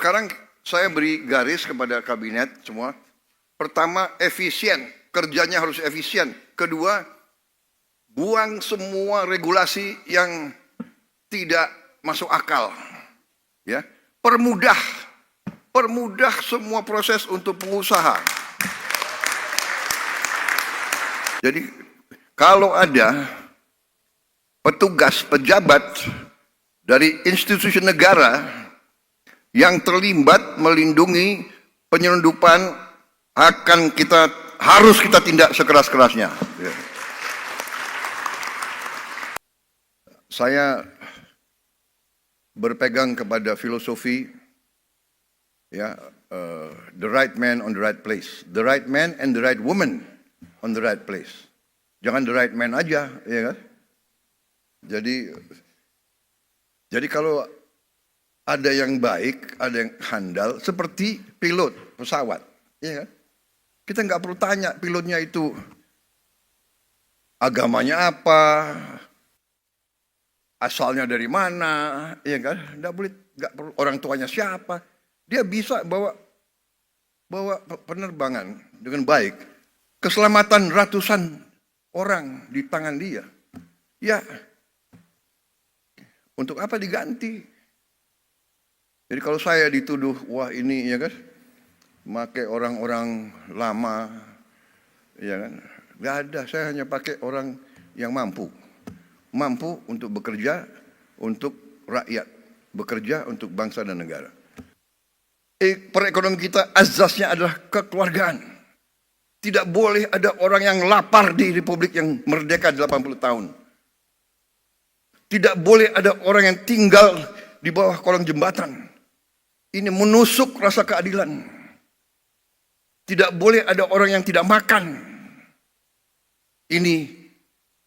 Sekarang saya beri garis kepada kabinet semua. Pertama, efisien. Kerjanya harus efisien. Kedua, buang semua regulasi yang tidak masuk akal. Ya, permudah semua proses untuk pengusaha. Jadi kalau ada petugas, pejabat dari institusi negara yang terlibat melindungi penyelundupan, harus kita tindak sekeras-kerasnya. Saya berpegang kepada filosofi the right man on the right place, the right man and the right woman on the right place. Jangan the right man aja, ya kan? Jadi kalau ada yang baik, ada yang handal, seperti pilot pesawat, ya kan? Kita nggak perlu tanya pilotnya itu agamanya apa, asalnya dari mana, ya kan? Nggak perlu orang tuanya siapa. Dia bisa bawa penerbangan dengan baik. Keselamatan ratusan orang di tangan dia. Ya, untuk apa diganti? Jadi kalau saya dituduh, wah ini ya kan, pakai orang-orang lama, ya kan, nggak ada. Saya hanya pakai orang yang mampu untuk bekerja untuk rakyat, bekerja untuk bangsa dan negara. Perekonomian kita azasnya adalah kekeluargaan. Tidak boleh ada orang yang lapar di Republik yang merdeka 80 tahun. Tidak boleh ada orang yang tinggal di bawah kolong jembatan. Ini menusuk rasa keadilan. Tidak boleh ada orang yang tidak makan. Ini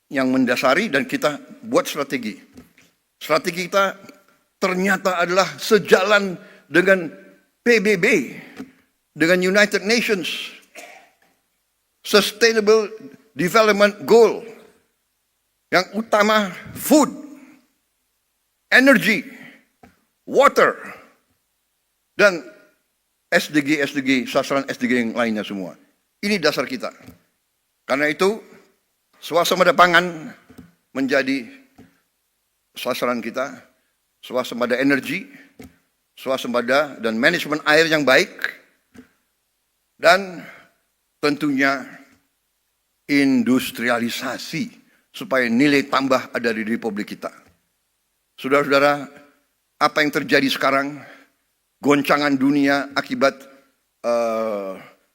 yang mendasari dan kita buat strategi. Strategi kita ternyata adalah sejalan dengan PBB, dengan United Nations Sustainable Development Goal. Yang utama food, energy, water, dan SDG, sasaran SDG yang lainnya semua. Ini dasar kita. Karena itu, swasembada pangan menjadi sasaran kita, swasembada energi, swasembada dan manajemen air yang baik, dan tentunya industrialisasi supaya nilai tambah ada di Republik kita. Saudara-saudara, apa yang terjadi sekarang, goncangan dunia akibat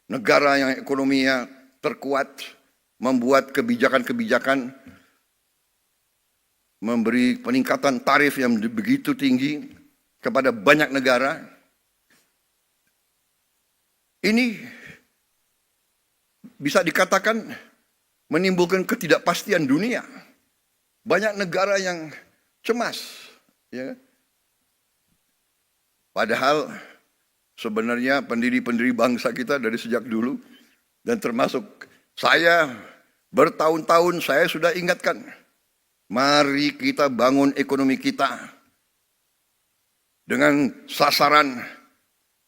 negara yang ekonominya terkuat, membuat kebijakan-kebijakan, memberi peningkatan tarif yang begitu tinggi kepada banyak negara. Ini bisa dikatakan menimbulkan ketidakpastian dunia. Banyak negara yang cemas, ya. Padahal sebenarnya pendiri-pendiri bangsa kita dari sejak dulu, dan termasuk saya bertahun-tahun saya sudah ingatkan, mari kita bangun ekonomi kita dengan sasaran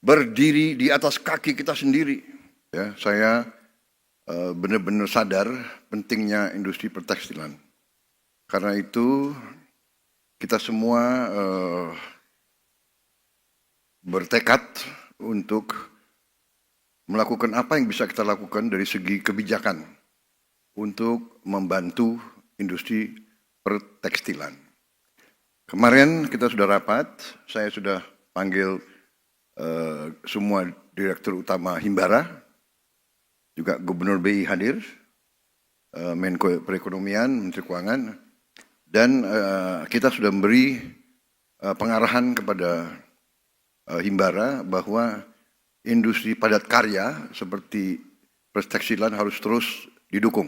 berdiri di atas kaki kita sendiri. Ya, saya benar-benar sadar pentingnya industri pertekstilan. Karena itu kita semua bertekad untuk melakukan apa yang bisa kita lakukan dari segi kebijakan untuk membantu industri pertekstilan. Kemarin kita sudah rapat, saya sudah panggil semua direktur utama Himbara, juga Gubernur BI hadir, Menko Perekonomian, Menteri Keuangan, dan kita sudah memberi pengarahan kepada Himbara bahwa industri padat karya seperti pertekstilan harus terus didukung.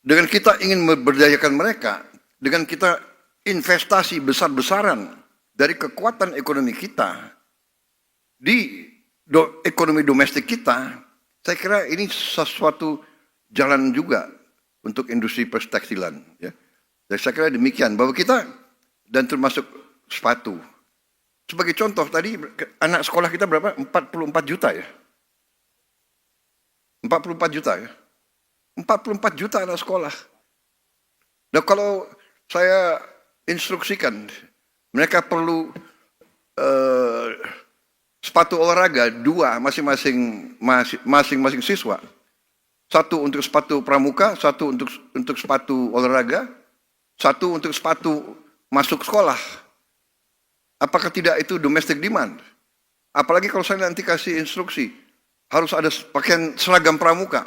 Dengan kita ingin memberdayakan mereka, dengan kita investasi besar-besaran dari kekuatan ekonomi kita di ekonomi domestik kita, saya kira ini sesuatu jalan juga untuk industri pertekstilan. Ya. Dan saya kira demikian, bahwa kita, dan termasuk sepatu Sebagai contoh tadi anak sekolah kita berapa? 44 juta ya. 44 juta ya. 44 juta anak sekolah. Nah kalau saya instruksikan, mereka perlu sepatu olahraga 2 masing-masing siswa. 1 untuk sepatu pramuka, 1 untuk sepatu olahraga, 1 untuk sepatu masuk sekolah. Apakah tidak itu domestic demand? Apalagi kalau saya nanti kasih instruksi, harus ada pakaian seragam pramuka.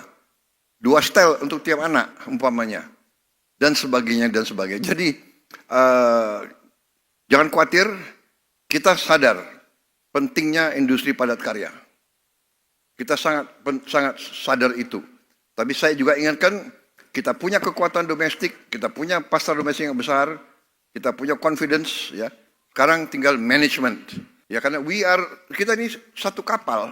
2 setel untuk tiap anak umpamanya. Dan sebagainya, dan sebagainya. Jadi, jangan khawatir, kita sadar pentingnya industri padat karya. Kita sangat sadar itu. Tapi saya juga ingatkan, kita punya kekuatan domestik, kita punya pasar domestik yang besar, kita punya confidence, ya. Sekarang tinggal management, ya, karena kita ini satu kapal,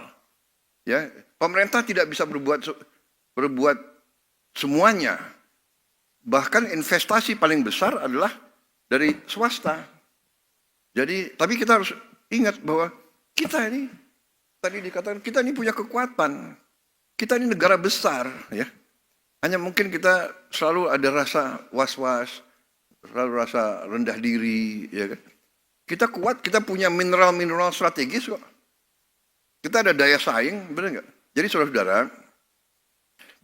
ya. Pemerintah tidak bisa berbuat semuanya. Bahkan investasi paling besar adalah dari swasta. Jadi, tapi kita harus ingat bahwa kita ini, tadi dikatakan, kita ini punya kekuatan. Kita ini negara besar, ya. Hanya mungkin kita selalu ada rasa was-was, selalu rasa rendah diri, ya kan. Kita kuat, kita punya mineral-mineral strategis kok. Kita ada daya saing, benar nggak? Jadi saudara-saudara,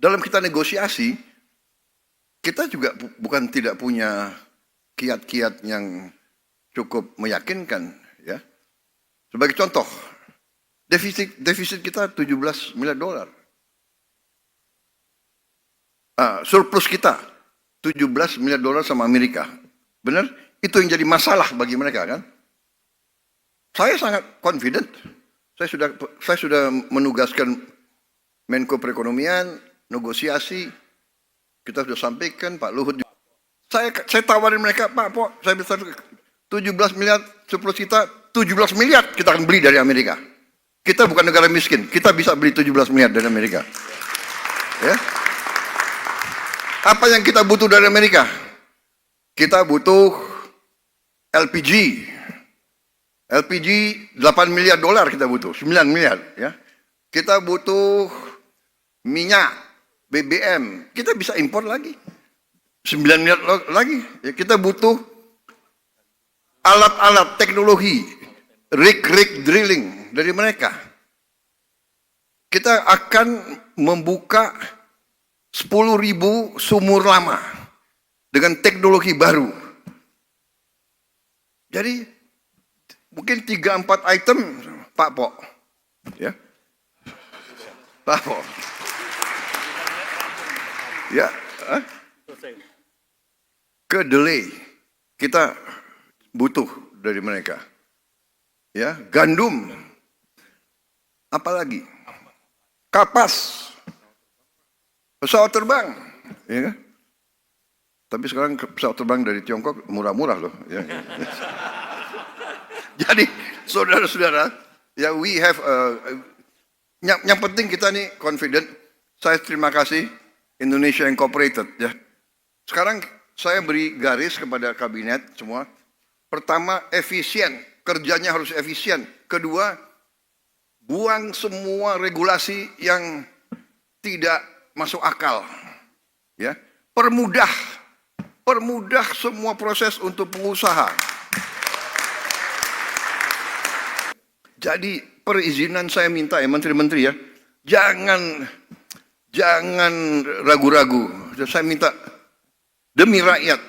dalam kita negosiasi, kita juga bukan tidak punya kiat-kiat yang cukup meyakinkan, ya. Sebagai contoh, defisit kita 17 miliar dolar. Surplus kita 17 miliar dolar sama Amerika. Benar? Itu yang jadi masalah bagi mereka kan? Saya sangat confident. Saya sudah menugaskan Menko Perekonomian, negosiasi. Kita sudah sampaikan, Pak Luhut. Saya tawarin mereka, Pak, saya bisa 17 miliar surplus kita, 17 miliar kita akan beli dari Amerika. Kita bukan negara miskin, kita bisa beli 17 miliar dari Amerika. Ya. Apa yang kita butuh dari Amerika? Kita butuh LPG. LPG 8 miliar dolar kita butuh, 9 miliar. Ya. Kita butuh minyak, BBM, kita bisa impor lagi. 9 miliar lagi. Ya, kita butuh alat-alat teknologi, rig drilling dari mereka. Kita akan membuka 10.000 sumur lama dengan teknologi baru. Jadi mungkin 3-4 item, Pak Po. Ya. Pak Po. Ya, kedelai kita butuh dari mereka. Ya, gandum, apalagi kapas, pesawat terbang, ya. Tapi sekarang pesawat terbang dari Tiongkok murah-murah loh. Ya. Jadi saudara-saudara, ya we have yang penting kita nih confident. Saya terima kasih. Indonesia Incorporated, ya. Sekarang saya beri garis kepada kabinet semua. Pertama, efisien, kerjanya harus efisien. Kedua, buang semua regulasi yang tidak masuk akal. Ya, permudah semua proses untuk pengusaha. Jadi perizinan saya minta ya menteri-menteri ya, jangan ragu-ragu. Saya minta demi rakyat.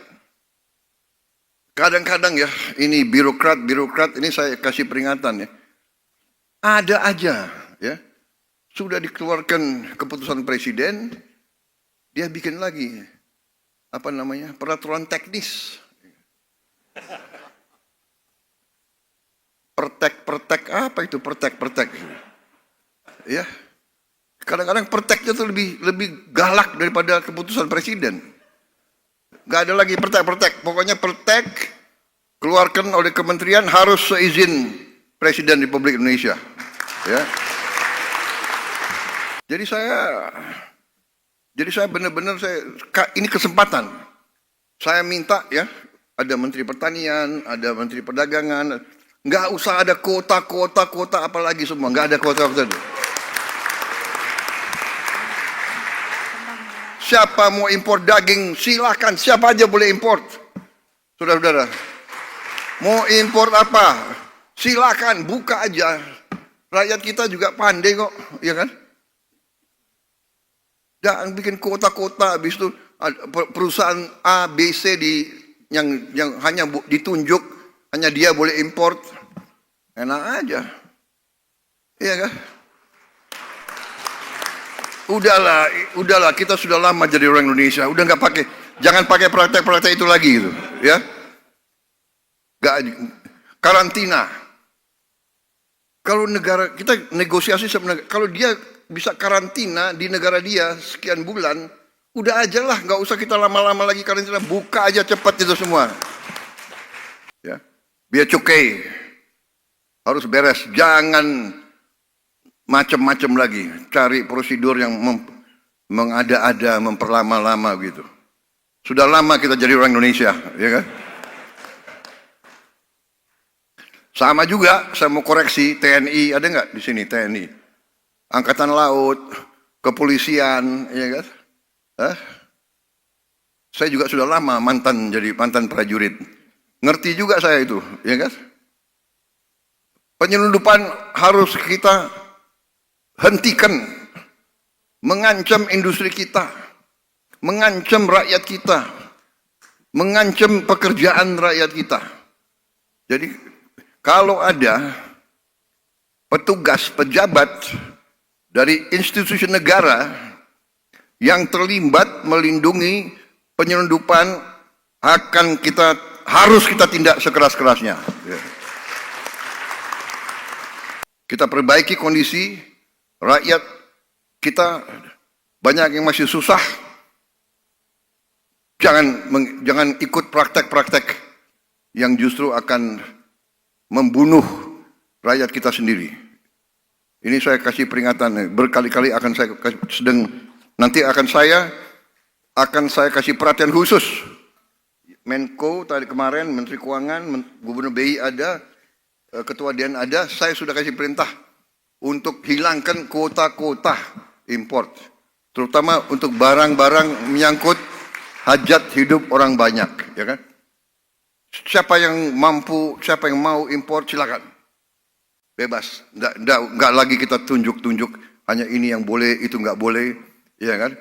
Kadang-kadang ya, ini birokrat ini saya kasih peringatan ya. Ada aja ya. Sudah dikeluarkan keputusan presiden, dia bikin lagi peraturan teknis. Pertek apa itu pertek? Ya. Kadang-kadang perteknya itu lebih galak daripada keputusan presiden. Gak ada lagi pertek. Pokoknya pertek keluarkan oleh kementerian harus seizin Presiden Republik Indonesia. Ya. Jadi saya benar-benar ini kesempatan. Saya minta ya, ada Menteri Pertanian, ada Menteri Perdagangan, Nggak usah ada kota apalagi semua. Nggak ada kota. Siapa mau impor daging, silakan. Siapa aja boleh import. Saudara-saudara. Mau impor apa? Silakan, buka aja. Rakyat kita juga pandai kok, ya kan? Jangan bikin kota-kota, habis itu perusahaan A, B, C yang hanya ditunjuk, hanya dia boleh import. Enak aja. Iya kan? Udahlah, kita sudah lama jadi orang Indonesia. Udah nggak pakai, jangan pakai praktek-praktek itu lagi gitu, ya. Nggak, karantina. Kalau negara kita negosiasi sebenarnya, kalau dia bisa karantina di negara dia sekian bulan, udah aja lah, nggak usah kita lama-lama lagi karantina, buka aja cepat itu semua. Ya, biar cukai harus beres, jangan macam-macam lagi, cari prosedur yang mengada-ada, memperlama-lama gitu. Sudah lama kita jadi orang Indonesia, ya kan? Sama juga, saya mau koreksi, TNI, ada nggak di sini TNI? Angkatan Laut, kepolisian, ya kan? Saya juga sudah lama jadi mantan prajurit. Ngerti juga saya itu, ya kan? Penyelundupan harus kita hentikan, mengancam industri kita, mengancam rakyat kita, mengancam pekerjaan rakyat kita. Jadi kalau ada petugas, pejabat dari institusi negara yang terlibat melindungi penyelundupan, harus kita tindak sekeras-kerasnya. Kita perbaiki kondisi rakyat kita, banyak yang masih susah. Jangan ikut praktek-praktek yang justru akan membunuh rakyat kita sendiri. Ini saya kasih peringatan, berkali-kali nanti akan saya kasih perhatian khusus. Menko tadi kemarin, Menteri Keuangan, Gubernur BI ada, Ketua DIAN ada, saya sudah kasih perintah untuk hilangkan kuota import, terutama untuk barang-barang menyangkut hajat hidup orang banyak, ya kan? Siapa yang mampu, siapa yang mau impor, silakan. Bebas. Nggak lagi kita tunjuk-tunjuk, hanya ini yang boleh, itu nggak boleh, ya kan?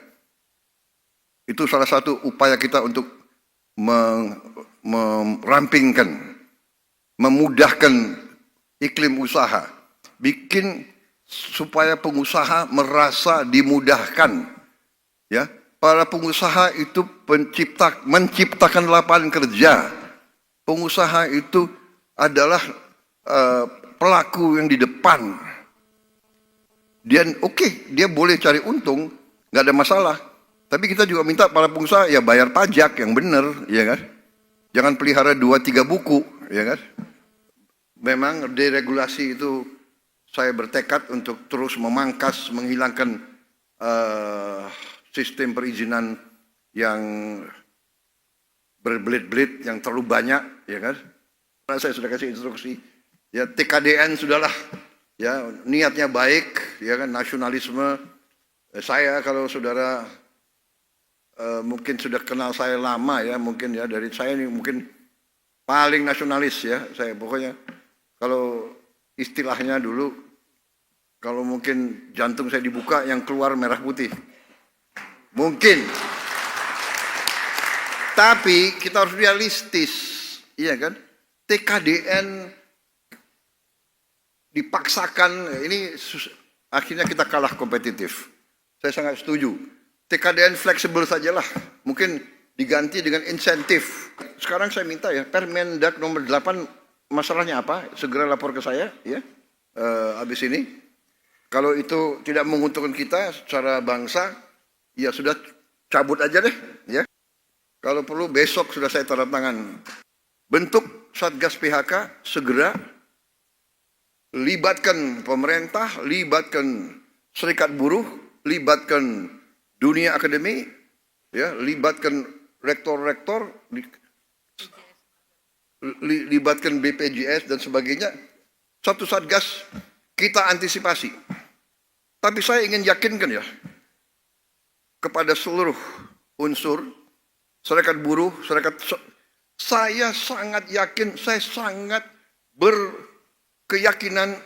Itu salah satu upaya kita untuk merampingkan, memudahkan iklim usaha, bikin supaya pengusaha merasa dimudahkan, ya. Para pengusaha itu menciptakan lapangan kerja. Pengusaha itu adalah pelaku yang di depan. Dia boleh cari untung, nggak ada masalah. Tapi kita juga minta para pengusaha ya bayar pajak yang benar, ya kan? Jangan pelihara 2-3 buku, ya kan? Memang deregulasi itu saya bertekad untuk terus memangkas, menghilangkan sistem perizinan yang berbelit-belit, yang terlalu banyak, ya kan? Karena saya sudah kasih instruksi, ya TKDN sudahlah, ya niatnya baik, ya kan, nasionalisme. Saya kalau saudara mungkin sudah kenal saya lama ya, mungkin ya dari saya ini mungkin paling nasionalis ya, saya pokoknya kalau istilahnya dulu, kalau mungkin jantung saya dibuka yang keluar merah putih, mungkin. Tapi kita harus realistis, iya kan? TKDN dipaksakan, ini akhirnya kita kalah kompetitif. Saya sangat setuju. TKDN fleksibel sajalah, mungkin diganti dengan insentif. Sekarang saya minta ya, Permendag nomor 8, masalahnya apa? Segera lapor ke saya, ya. Habis ini, kalau itu tidak menguntungkan kita secara bangsa, ya sudah cabut aja deh, ya. Kalau perlu besok sudah saya tanda tangan. Bentuk Satgas PHK segera, libatkan pemerintah, libatkan serikat buruh, libatkan dunia akademi, ya, libatkan rektor-rektor, libatkan BPJS dan sebagainya, satu satgas kita antisipasi. Tapi saya ingin yakinkan ya, kepada seluruh unsur, serikat buruh, saya sangat yakin, saya sangat berkeyakinan,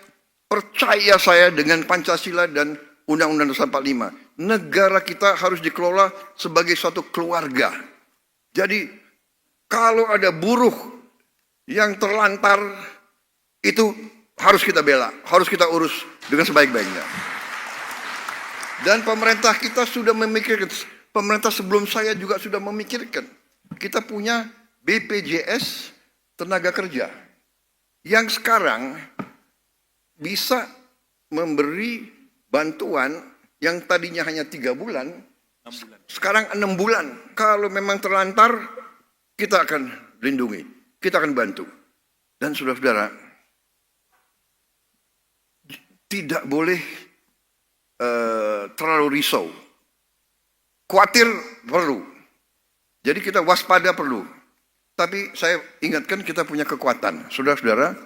percaya saya dengan Pancasila dan Undang-Undang Dasar 45. Negara kita harus dikelola sebagai suatu keluarga. Jadi kalau ada buruh yang terlantar, itu harus kita bela, harus kita urus dengan sebaik-baiknya. Dan pemerintah kita sudah memikirkan, pemerintah sebelum saya juga sudah memikirkan. Kita punya BPJS tenaga kerja yang sekarang bisa memberi bantuan yang tadinya hanya 3 bulan, 6 bulan. Sekarang 6 bulan. Kalau memang terlantar, kita akan lindungi, kita akan bantu. Dan saudara-saudara, tidak boleh terlalu risau. Khawatir perlu. Jadi kita waspada perlu. Tapi saya ingatkan kita punya kekuatan. Saudara-saudara,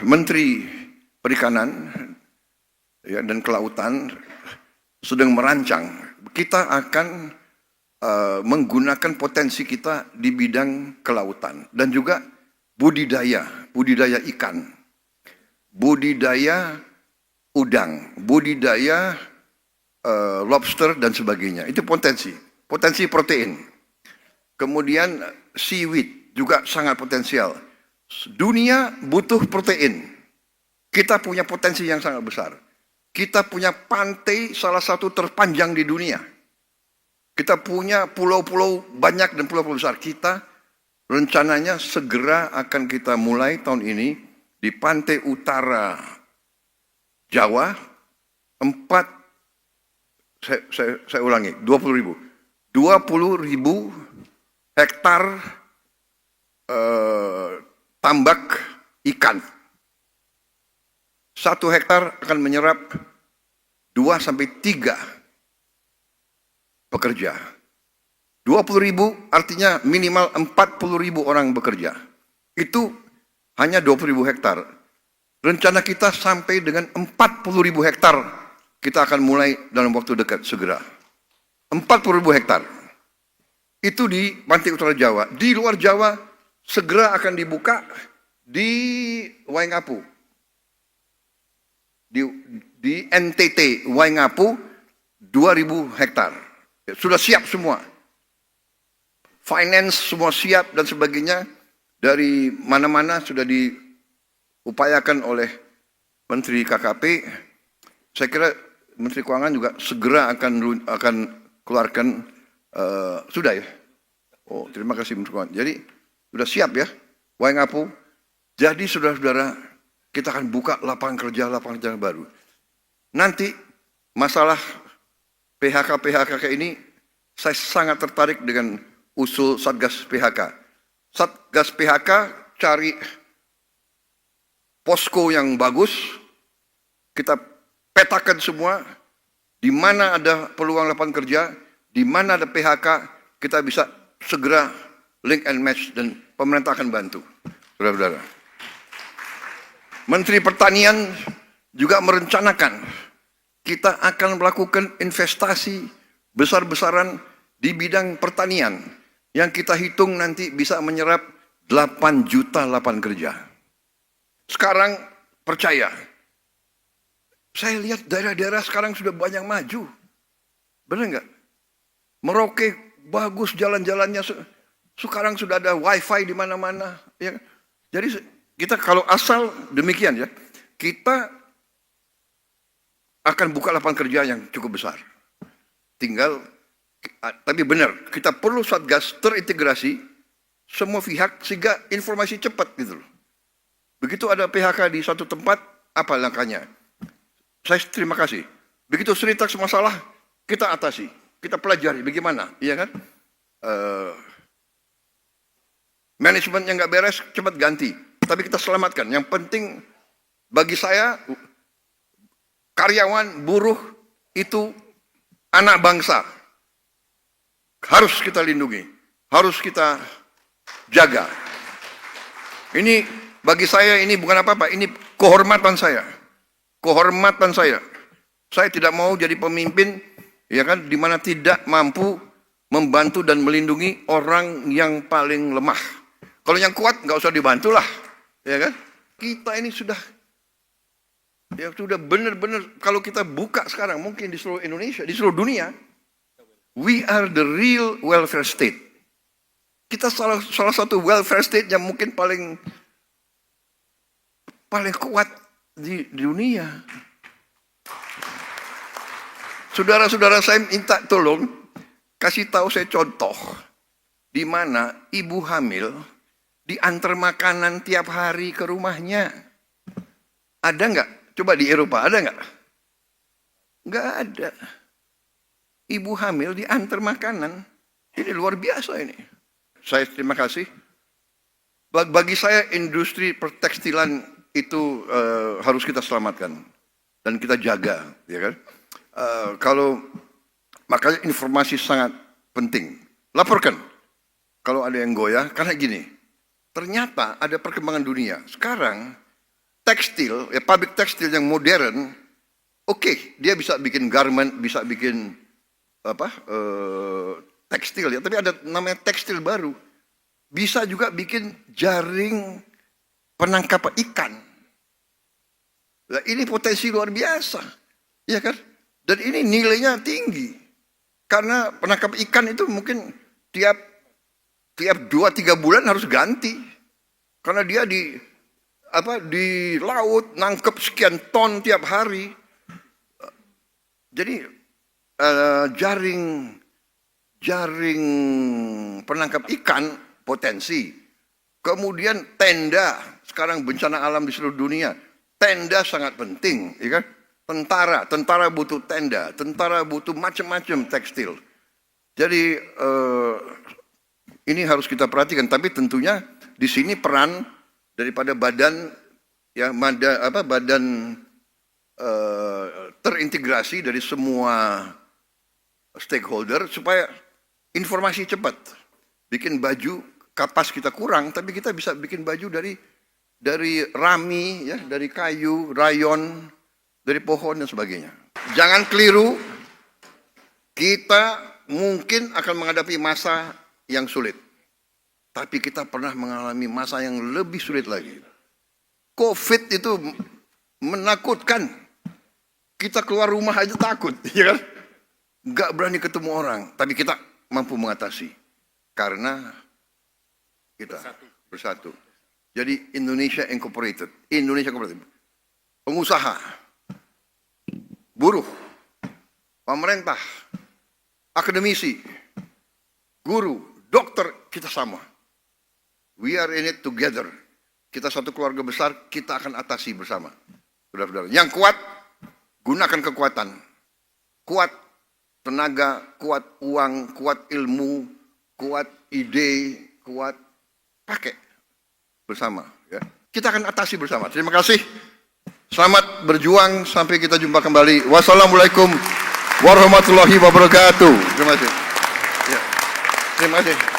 Menteri Perikanan ya, dan Kelautan sedang merancang. Kita akan menggunakan potensi kita di bidang kelautan. Dan juga budidaya ikan. Budidaya udang, budidaya lobster dan sebagainya. Itu potensi protein. Kemudian seaweed juga sangat potensial. Dunia butuh protein. Kita punya potensi yang sangat besar. Kita punya pantai salah satu terpanjang di dunia. Kita punya pulau-pulau banyak dan pulau-pulau besar. Kita rencananya segera akan kita mulai tahun ini di pantai utara Jawa, saya ulangi, 20.000 hektar tambak ikan. 1 hektar akan menyerap 2 sampai 3 pekerja. 20.000 artinya minimal 40.000 orang bekerja. Itu hanya 20.000 hektar. Rencana kita sampai dengan 40.000 hektar. Kita akan mulai dalam waktu dekat segera. 40.000 hektar. Itu di pantai utara Jawa. Di luar Jawa segera akan dibuka di Waingapu. Di NTT Waingapu 2.000 hektar. Sudah siap semua. Finance semua siap dan sebagainya. Dari mana-mana sudah diupayakan oleh Menteri KKP. Saya kira Menteri Keuangan juga segera akan keluarkan sudah ya. Oh, terima kasih Menteri Keuangan. Jadi sudah siap ya Waingapu. Jadi saudara-saudara, kita akan buka lapangan kerja baru. Nanti masalah PHK ini saya sangat tertarik dengan usul Satgas PHK. Satgas PHK cari posko yang bagus, kita petakan semua, di mana ada peluang lapangan kerja, di mana ada PHK, kita bisa segera link and match dan pemerintah akan bantu. Saudara-saudara. Menteri Pertanian juga merencanakan kita akan melakukan investasi besar-besaran di bidang pertanian yang kita hitung nanti bisa menyerap 8 juta lapangan kerja. Sekarang percaya, saya lihat daerah-daerah sekarang sudah banyak maju. Benar nggak? Merauke bagus jalan-jalannya. Sekarang sudah ada wifi di mana-mana. Ya. Jadi kita kalau asal demikian ya, kita akan buka lapangan kerja yang cukup besar. Tinggal, tapi benar, kita perlu Satgas terintegrasi semua pihak sehingga informasi cepat gitu loh. Begitu ada PHK di satu tempat, apa langkahnya? Saya terima kasih. Begitu cerita masalah, kita atasi, kita pelajari bagaimana, iya kan? Manajemen yang nggak beres cepat ganti, tapi kita selamatkan. Yang penting bagi saya, karyawan, buruh itu anak bangsa. Harus kita lindungi, harus kita jaga. Ini bagi saya ini bukan apa-apa, ini kehormatan saya. Kehormatan saya. Saya tidak mau jadi pemimpin ya kan di mana tidak mampu membantu dan melindungi orang yang paling lemah. Kalau yang kuat nggak usah dibantulah, ya kan? Kita ini sudah benar-benar kalau kita buka sekarang mungkin di seluruh Indonesia, di seluruh dunia, we are the real welfare state. Kita salah satu welfare state yang mungkin paling kuat di dunia. Saudara-saudara saya minta tolong kasih tahu saya contoh di mana ibu hamil diantar makanan tiap hari ke rumahnya. Ada nggak? Coba di Eropa ada nggak? Nggak ada. Ibu hamil diantar makanan. Ini luar biasa ini. Saya terima kasih. Bagi saya industri pertekstilan itu harus kita selamatkan dan kita jaga, ya kan? Makanya informasi sangat penting. Laporkan kalau ada yang goyah, karena gini, ternyata ada perkembangan dunia. Sekarang tekstil, ya pabrik tekstil yang modern, oke, dia bisa bikin garment, bisa bikin tekstil ya, tapi ada namanya tekstil baru. Bisa juga bikin jaring penangkap ikan. Nah, ini potensi luar biasa, ya kan? Dan ini nilainya tinggi. Karena penangkap ikan itu mungkin tiap 2-3 bulan harus ganti. Karena dia di laut nangkep sekian ton tiap hari. Jadi jaring penangkap ikan potensi. Kemudian tenda, sekarang bencana alam di seluruh dunia. Tenda sangat penting, ya kan? Tentara butuh tenda, tentara butuh macam-macam tekstil. Jadi ini harus kita perhatikan. Tapi tentunya di sini peran daripada badan terintegrasi dari semua stakeholder supaya informasi cepat. Bikin baju kapas kita kurang, tapi kita bisa bikin baju dari rami, ya, dari kayu, rayon, dari pohon dan sebagainya. Jangan keliru, kita mungkin akan menghadapi masa yang sulit. Tapi kita pernah mengalami masa yang lebih sulit lagi. COVID itu menakutkan. Kita keluar rumah aja takut, ya kan? Nggak berani ketemu orang, tapi kita mampu mengatasi. Karena kita bersatu. Jadi Indonesia Incorporated, pengusaha, buruh, pemerintah, akademisi, guru, dokter, kita sama. We are in it together. Kita satu keluarga besar, kita akan atasi bersama. Saudara-saudara, yang kuat, gunakan kekuatan. Kuat tenaga, kuat uang, kuat ilmu, kuat ide, kuat pakai bersama. Ya. Kita akan atasi bersama. Terima kasih. Selamat berjuang sampai kita jumpa kembali. Wassalamualaikum warahmatullahi wabarakatuh. Terima kasih. Ya. Terima kasih.